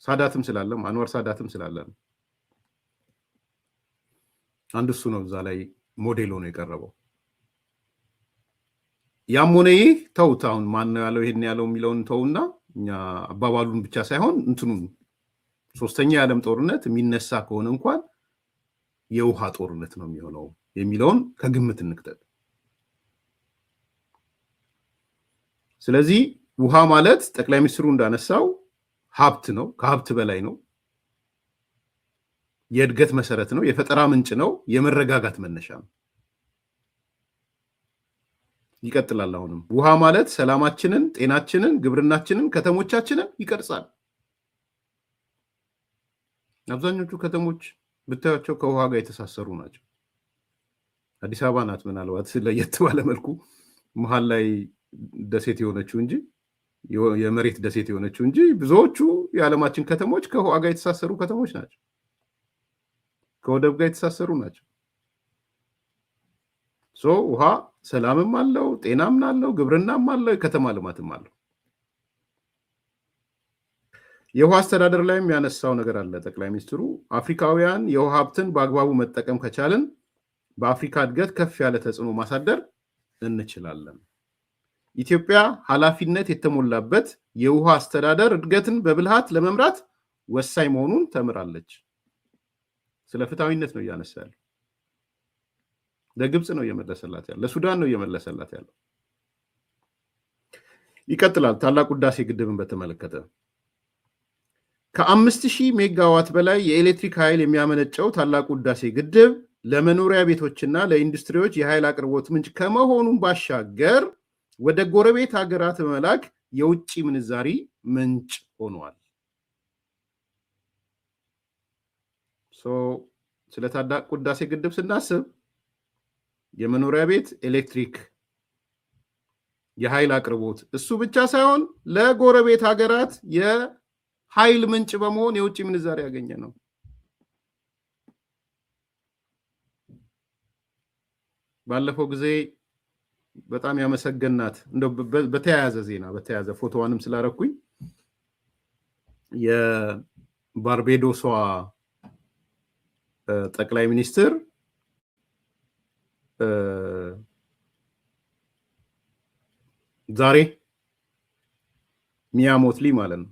ሳዳትም ስላለም አንዋር ሳዳትም ስላለም አንድ እሱ ነው እዛ ላይ ሞዴል ሆኖ የቀረበው ያም ሆነ ይህ ተውት አሁን ማን ነው ያለው ይሄን ያለው የሚለውን ተውና እኛ አባባሉን ብቻ ሳይሆን እንትኑን ሶስተኛ የዓለም ጦርነት የሚነሳ ከሆነ እንኳን የውሃ ጦርነት ነው የሚሆነው የሚለውን ከግምት እንክተት ስለዚህ ውሃ ማለት ጠቅላይ ሚኒስትሩ እንዳነሳው ሀብት ነው ከሀብት በላይ ነው የእድገት መሰረት ነው የፈጠራ ምንጭ ነው የመረጋጋት መነሻ ነው ይቀጥላል አሁንም ውሃ ማለት ሰላማችንን ጤናችንን ግብርናችንን ከተሞቻችንን ይቀርጻል አብዛኞቹ ከተሞች ብታያቸው ከውሃ ጋር የተሳሰሩ ናቸው አዲስ አበባ ናት ምናልባት ለየት ባለ መልኩ መሃል ላይ ደሴት የሆነችው እንጂ የመሬት ደሴት የሆነችው እንጂ ብዙዎቹ የዓለማችን ከተሞች ከውሃ ጋር የተሳሰሩ ከተሞች ናቸው ከወደብ ጋር የተሳሰሩ ናቸው ውሃ ሰላምም አለው ጤናም አለው ግብርናም አለው ከተማ ልማትም አለው የውሃ አስተዳደር ላይም ያነሳው ነገር አለ ጠቅላይ ሚኒስትሩ አፍሪካውያን የውሃ ሀብትን በአግባቡ መጠቀም ከቻልን በአፍሪካ እድገት ከፍ ያለ ተጽዕኖ ማሳደር እንችላለን ኢትዮጵያ ኃላፊነት የተሞላበት የውሃ አስተዳደር እድገትን በብልሃት ለመምራት ወሳኝ መሆኑን ተምራለች ስለ ፍትሃዊነት ነው ያነሳል ለግብጽ ነው እየመለሰላት ያለው ለሱዳን ነው እየመለሰላት ያለው ይቀጥላል ታላቁ ህዳሴ ግድብን በተመለከተ ከ5000 ሜጋዋት በላይ የኤሌክትሪክ ኃይል የሚያመነጨው ታላቁ ህዳሴ ግድብ ለመኖሪያ ቤቶችና ለኢንዱስትሪዎች የኃይል አቅርቦት ምንጭ ከመሆኑን ባሻገር ወደ ጎረቤት ሀገራት በመላክ የውጭ ምንዛሪ ምንጭ ሆኗል ስለ ታላቁ ህዳሴ ግድብ ስናስብ የመኖሪያ ቤት ኤሌክትሪክ የኃይል አቅርቦት እሱ ብቻ ሳይሆን ለጎረቤት ሀገራት የኃይል ምንጭ በመሆን የውጭ ምንዛሪ ያገኘ ነው ባለፈው ጊዜ በጣም ያመሰገናት እንደው በተያያዘ ዜና በተያያዘ ፎቶዋንም ስላረኩኝ የባርቤዶሷ ጠቅላይ ሚኒስትር ዛሬ ሚያ ሞትሊ ማለት ነው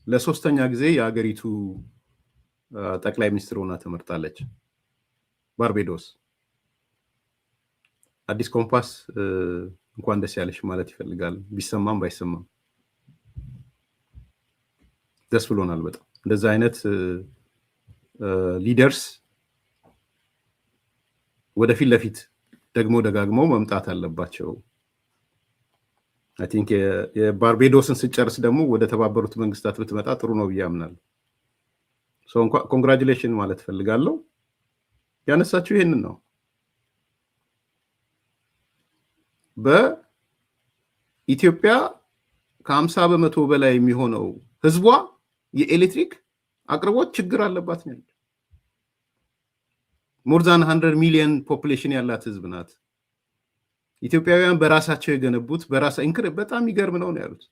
ለሶስተኛ ጊዜ የሀገሪቱ ጠቅላይ ሚኒስትር ሆና ተመርጣለች ባርቤዶስ አዲስ ኮምፓስ እንኳን ደስ ያለሽ ማለት ይፈልጋል ቢሰማም ባይሰማም ደስ ብሎናል በጣም እንደዛ አይነት ሊደርስ ወደፊት ለፊት ደግሞ ደጋግመው መምጣት አለባቸው I think የባርቤዶስን ስጨርስ ደግሞ ወደ ተባበሩት መንግስታት ብትመጣ ጥሩ ነው ብያምናለሁ። ሶ ኮንግራቹሌሽን ማለት ፈልጋለሁ። ያነሳችሁ ይሄንን ነው። በኢትዮጵያ ከ50 በመቶ በላይ የሚሆነው ህዝቧ የኤሌክትሪክ አቅርቦት ችግር አለባት ነው። ሞር ዛን 100 ሚሊዮን ፖፑሌሽን ያላት ህዝብ ናት። ኢትዮጵያውያን በራሳቸው የገነቡት በጣም ይገርም ነው ያሉት።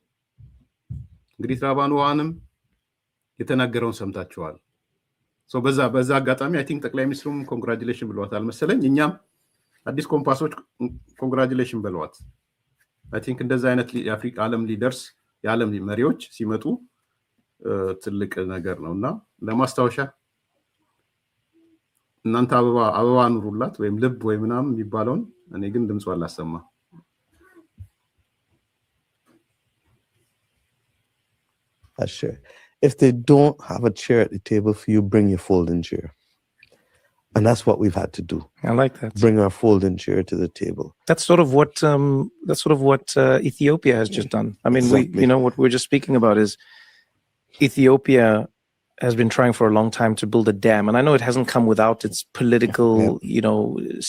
እንግዲህ ትራባን ውሃንም የተናገረውን ሰምታችኋል። ሶ በዛ አጋጣሚ አይ ቲንክ ጠቅላይ ሚኒስትሩም ኮንግራቹሌሽን ብለዋታል መሰለኝ። እኛም አዲስ ኮምፓሶች ኮንግራቹሌሽን ብለዋት። አይ ቲንክ እንደዛ አይነት የአፍሪካ ዓለም ሊደርስ የዓለም መሪዎች ሲመጡ ትልቅ ነገር ነውና ለማስታወሻ እናንተ አበባ ኑሩላት ወይም ልብ ወይ ምናምን የሚባለውን እኔ ግን ድምጽ አላሰማ። Sure. If they don't have a chair at the table for you, bring your folding chair. And that's what we've had to do. I like that. Bring our folding chair to the table. That's sort of what Ethiopia has just done. I mean, Exactly. what we're just speaking about is Ethiopia has been trying for a long time to build a dam, and I know it hasn't come without its political,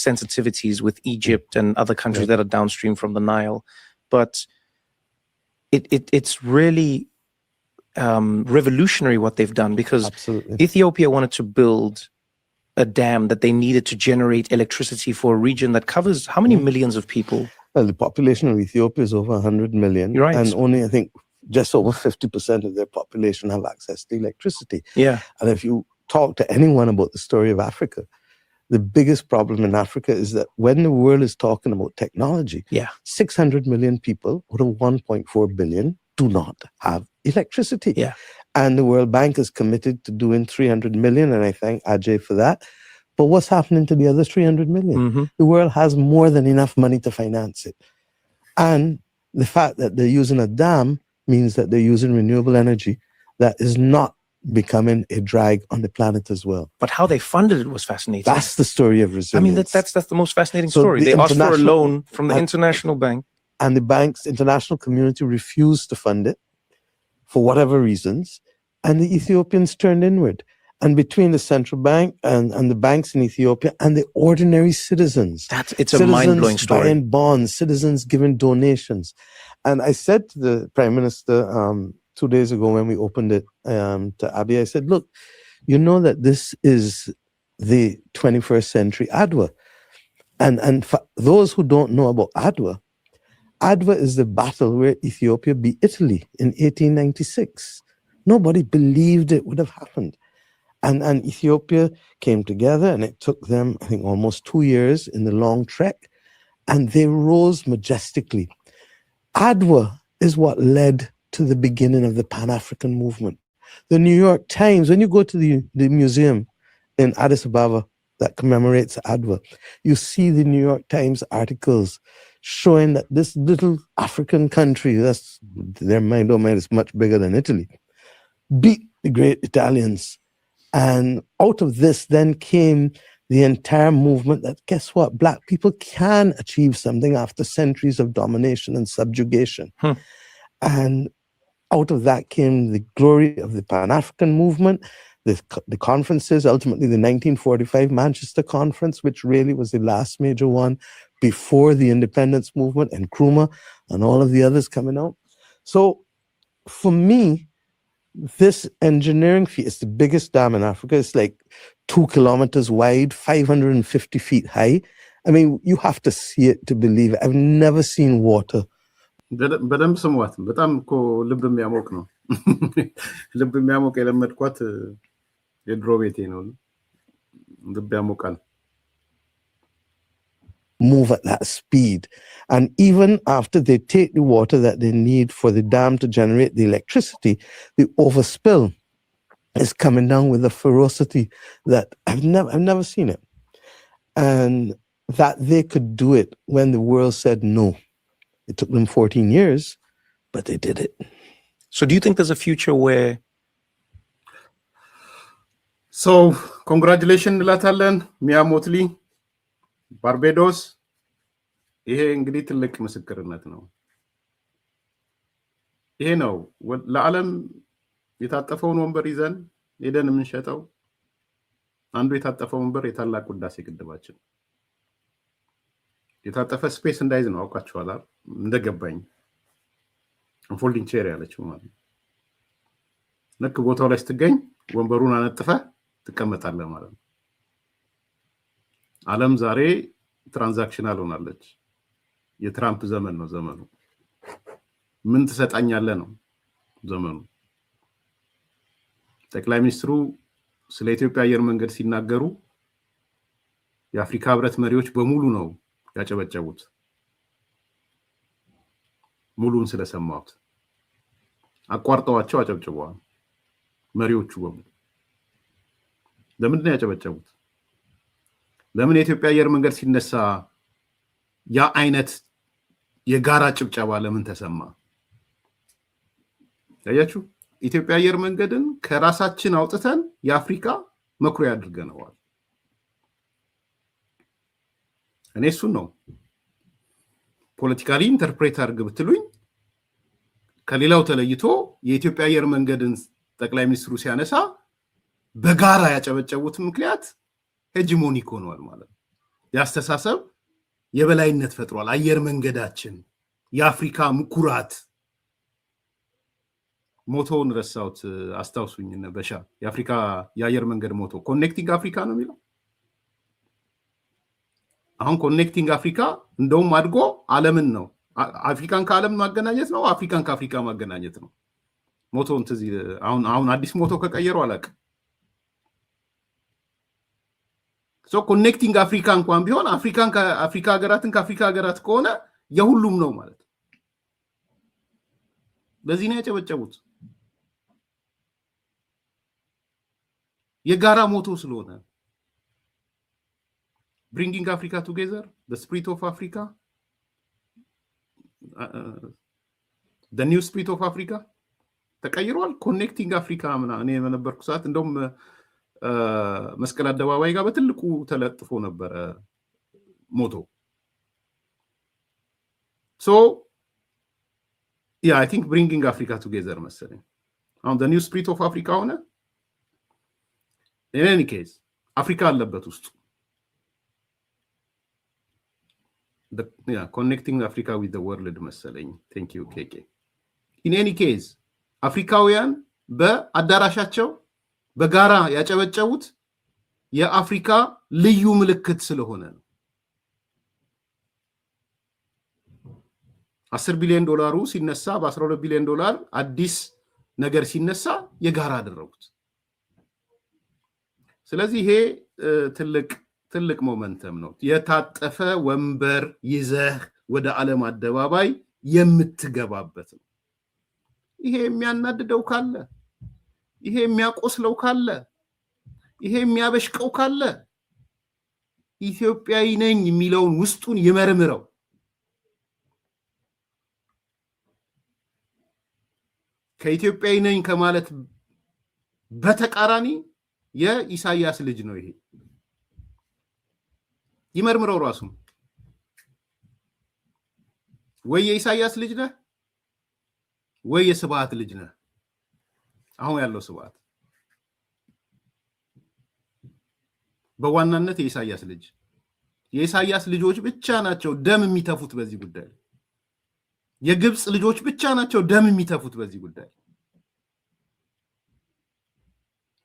sensitivities with Egypt and other countries that are downstream from the Nile, but it's really revolutionary what they've done, because Absolutely. Ethiopia wanted to build a dam that they needed to generate electricity for a region that covers how many millions of people? Well, the population of Ethiopia is over 100 million. You're right. And only, I think, just over 50% of their population have access to electricity. Yeah. And if you talk to anyone about the story of Africa, the biggest problem in Africa is that when the world is talking about technology, 600 million people out of 1.4 billion do not have electricity. Yeah. And the World Bank is committed to doing 300 million, and I thank Ajay for that. But what's happening to the other 300 million? Mm-hmm. The world has more than enough money to finance it. And the fact that they're using a dam means that they're using renewable energy that is not becoming a drag on the planet as well. But how they funded it was fascinating. That's the story of resilience. I mean, that's the most fascinating So story. the They asked for a international- loan from the international bank. And the bank's international community refused to fund it for whatever reasons, and the Ethiopians turned inward. And between the central bank and the banks in Ethiopia and the ordinary citizens, It's a mind-blowing story. buying bonds, citizens giving donations. And I said to the Prime Minister 2 days ago when we opened it to Abiy, I said, look, you know that this is the 21st century Adwa. And for those who don't know about Adwa is the battle where Ethiopia beat Italy in 1896. Nobody believed it would have happened. And Ethiopia came together, and it took them, I think, almost 2 years in the long trek, and they rose majestically. Adwa is what led to the beginning of the Pan-African movement. The New York Times, when you go to the museum in Addis Ababa that commemorates Adwa, you see the New York Times articles showing that this little African country, that's their mind, oh man, is much bigger than Italy, beat the great Italians. And out of this then came the entire movement that, guess what, Black people can achieve something after centuries of domination and subjugation. And out of that came the glory of the Pan-African movement, the conferences, ultimately the 1945 Manchester Conference, which really was the last major one before the independence movement, and Nkrumah and all of the others coming out. So for me, this engineering feat is the biggest dam in Africa. It's like 2 kilometers wide, 550 feet high. I mean, you have to see it to believe it. I've never seen water. በደንብ ስሟት። በጣም እኮ ልብ የሚያሞቅ ነው። ልብ የሚያሞቅ የለመድኳት የድሮ ቤቴ ነው። ልብ ያሞቃል። Move at that speed. And even after they take the water that they need for the dam to generate the electricity, the overspill is coming down with a ferocity that I've never seen it. And that they could do it when the world said no. It took them 14 years, but they did it. So do you think there's a future where... So, congratulations እንላታለን ሚያ ሞትሊ ባርቤዶስ። ይሄ እንግዲህ ትልቅ ምስክርነት ነው። ይሄ ነው ለዓለም የታጠፈውን ወንበር ይዘን ሄደን የምንሸጠው። አንዱ የታጠፈው ወንበር የታላቁ ህዳሴ ግድባችን የታጠፈ ስፔስ እንዳይዝ ነው። አውቃችኋል እንደገባኝ ፎልዲንግ ቼር ያለችው ማለት ነው። ልክ ቦታው ላይ ስትገኝ ወንበሩን አነጥፈ ትቀመጣለህ ማለት ነው። ዓለም ዛሬ ትራንዛክሽናል ሆናለች። የትራምፕ ዘመን ነው ዘመኑ። ምን ትሰጣኛለህ ነው ዘመኑ። ጠቅላይ ሚኒስትሩ ስለ ኢትዮጵያ አየር መንገድ ሲናገሩ የአፍሪካ ህብረት መሪዎች በሙሉ ነው ያጨበጨቡት። ሙሉን ስለሰማሁት አቋርጠዋቸው አጨብጭበዋል መሪዎቹ በሙሉ። ለምንድን ነው ያጨበጨቡት? ለምን የኢትዮጵያ አየር መንገድ ሲነሳ ያ አይነት የጋራ ጭብጨባ ለምን ተሰማ? ያያችሁ ኢትዮጵያ አየር መንገድን ከራሳችን አውጥተን የአፍሪካ መኩሪያ አድርገነዋል። እኔ እሱን ነው ፖለቲካሊ ኢንተርፕሬት አድርግ ብትሉኝ ከሌላው ተለይቶ የኢትዮጵያ አየር መንገድን ጠቅላይ ሚኒስትሩ ሲያነሳ በጋራ ያጨበጨቡት ምክንያት ሄጂሞኒክ ሆኗል ማለት ነው። ያስተሳሰብ የበላይነት ፈጥሯል። አየር መንገዳችን የአፍሪካ ኩራት። ሞቶውን ረሳሁት፣ አስታውሱኝ በሻ የአፍሪካ የአየር መንገድ ሞቶ ኮኔክቲንግ አፍሪካ ነው የሚለው። አሁን ኮኔክቲንግ አፍሪካ እንደውም አድጎ ዓለምን ነው አፍሪካን ከዓለም ማገናኘት ነው፣ አፍሪካን ከአፍሪካ ማገናኘት ነው። ሞቶውን ትዝ አሁን አዲስ ሞቶ ከቀየሩ አላውቅም። ሶ ኮኔክቲንግ አፍሪካ እንኳን ቢሆን አፍሪካን ከአፍሪካ ሀገራትን ከአፍሪካ ሀገራት ከሆነ የሁሉም ነው ማለት ነው። ለዚህ ነው ያጨበጨቡት። የጋራ ሞቶ ስለሆነ bringing Africa together, the spirit of Africa, the new spirit of Africa ተቀይሯል። ኮኔክቲንግ አፍሪካ እኔ በነበርኩ ሰዓት እንደውም መስቀል አደባባይ ጋር በትልቁ ተለጥፎ ነበረ ሞቶ። so yeah, I think bringing Africa together መሰለኝ አሁን the new spirit of Africa ሆነ። in any case አፍሪካ አለበት ውስጡ connecting Africa with the world መሰለኝ። thank you KK. in any case አፍሪካውያን በአዳራሻቸው በጋራ ያጨበጨቡት የአፍሪካ ልዩ ምልክት ስለሆነ ነው። $10 ቢሊዮን ሲነሳ በ12 ቢሊዮን ዶላር አዲስ ነገር ሲነሳ የጋራ አደረጉት። ስለዚህ ይሄ ትልቅ ሞመንተም ነው። የታጠፈ ወንበር ይዘህ ወደ ዓለም አደባባይ የምትገባበት ነው። ይሄ የሚያናድደው ካለ፣ ይሄ የሚያቆስለው ካለ፣ ይሄ የሚያበሽቀው ካለ ኢትዮጵያዊ ነኝ የሚለውን ውስጡን ይመርምረው። ከኢትዮጵያዊ ነኝ ከማለት በተቃራኒ የኢሳያስ ልጅ ነው ይሄ። ይመርምረው ራሱ። ወይ የኢሳያስ ልጅ ነህ ወይ የስብሃት ልጅ ነህ። አሁን ያለው ስብሃት በዋናነት የኢሳያስ ልጆች ብቻ ናቸው ደም የሚተፉት በዚህ ጉዳይ። የግብጽ ልጆች ብቻ ናቸው ደም የሚተፉት በዚህ ጉዳይ።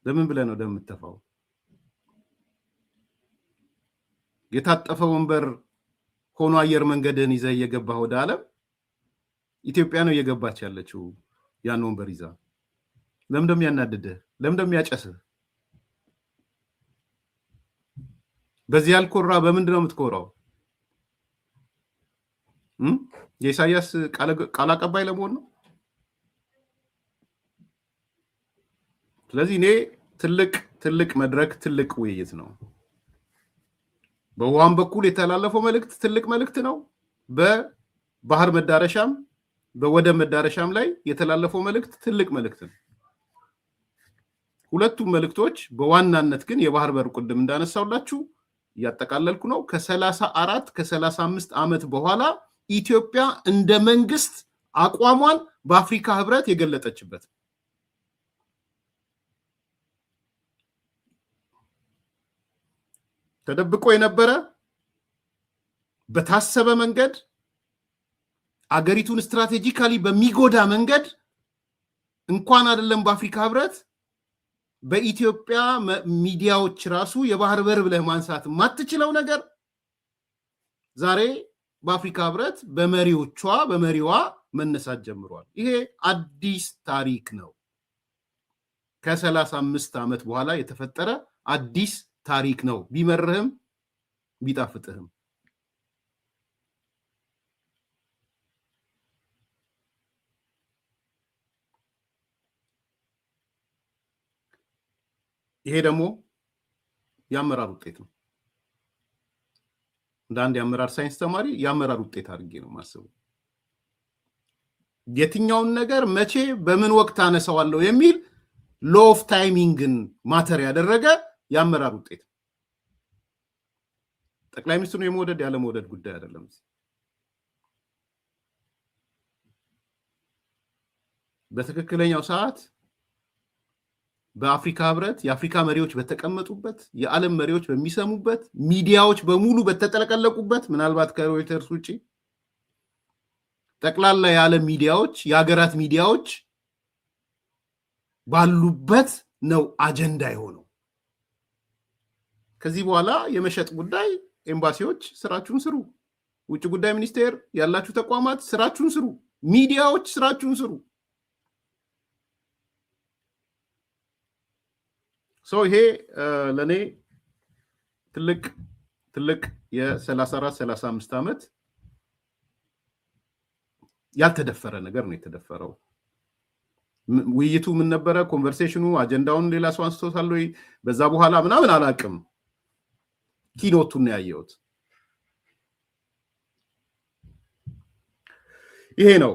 ለምን ብለህ ነው ደም የምትተፋው? የታጠፈ ወንበር ሆኖ አየር መንገድን ይዘህ እየገባህ ወደ ዓለም ኢትዮጵያ ነው እየገባች ያለችው ያን ወንበር ይዛ። ለምን እንደሚያናድድህ፣ ለምን እንደሚያጨስህ በዚህ ያልኮራ በምንድን ነው የምትኮራው? የኢሳያስ ቃል አቀባይ ለመሆን ነው? ስለዚህ እኔ ትልቅ መድረክ ትልቅ ውይይት ነው። በውሃም በኩል የተላለፈው መልእክት ትልቅ መልእክት ነው። በባህር መዳረሻም በወደብ መዳረሻም ላይ የተላለፈው መልእክት ትልቅ መልእክት ነው። ሁለቱም መልእክቶች በዋናነት ግን የባህር በር ቅድም እንዳነሳውላችሁ እያጠቃለልኩ ነው። ከ34 ከ35 ዓመት በኋላ ኢትዮጵያ እንደ መንግስት አቋሟን በአፍሪካ ህብረት የገለጠችበት ተደብቆ የነበረ በታሰበ መንገድ አገሪቱን ስትራቴጂካሊ በሚጎዳ መንገድ እንኳን አይደለም በአፍሪካ ህብረት በኢትዮጵያ ሚዲያዎች ራሱ የባህር በር ብለህ ማንሳት ማትችለው ነገር ዛሬ በአፍሪካ ህብረት በመሪዋ መነሳት ጀምሯል። ይሄ አዲስ ታሪክ ነው። ከ35 ዓመት በኋላ የተፈጠረ አዲስ ታሪክ ነው። ቢመርህም ቢጣፍጥህም ይሄ ደግሞ የአመራር ውጤት ነው። እንደ አንድ የአመራር ሳይንስ ተማሪ የአመራር ውጤት አድርጌ ነው ማስበው። የትኛውን ነገር መቼ በምን ወቅት አነሳዋለሁ የሚል ሎ ኦፍ ታይሚንግን ማተር ያደረገ የአመራር ውጤት። ጠቅላይ ሚኒስትሩን የመውደድ ያለ መውደድ ጉዳይ አይደለም። በትክክለኛው ሰዓት በአፍሪካ ህብረት የአፍሪካ መሪዎች በተቀመጡበት የዓለም መሪዎች በሚሰሙበት ሚዲያዎች በሙሉ በተጠለቀለቁበት ምናልባት ከሮይተርስ ውጪ ጠቅላላ የዓለም ሚዲያዎች የሀገራት ሚዲያዎች ባሉበት ነው አጀንዳ የሆነው። ከዚህ በኋላ የመሸጥ ጉዳይ ኤምባሲዎች ስራችሁን ስሩ፣ ውጭ ጉዳይ ሚኒስቴር ያላችሁ ተቋማት ስራችሁን ስሩ፣ ሚዲያዎች ስራችሁን ስሩ። ይሄ ለኔ ትልቅ የ34 35 ዓመት ያልተደፈረ ነገር ነው የተደፈረው። ውይይቱ ምን ነበረ? ኮንቨርሴሽኑ አጀንዳውን ሌላ ሰው አንስቶታል ወይ? በዛ በኋላ ምናምን አላቅም። ኪኖቱን ነው ያየሁት። ይሄ ነው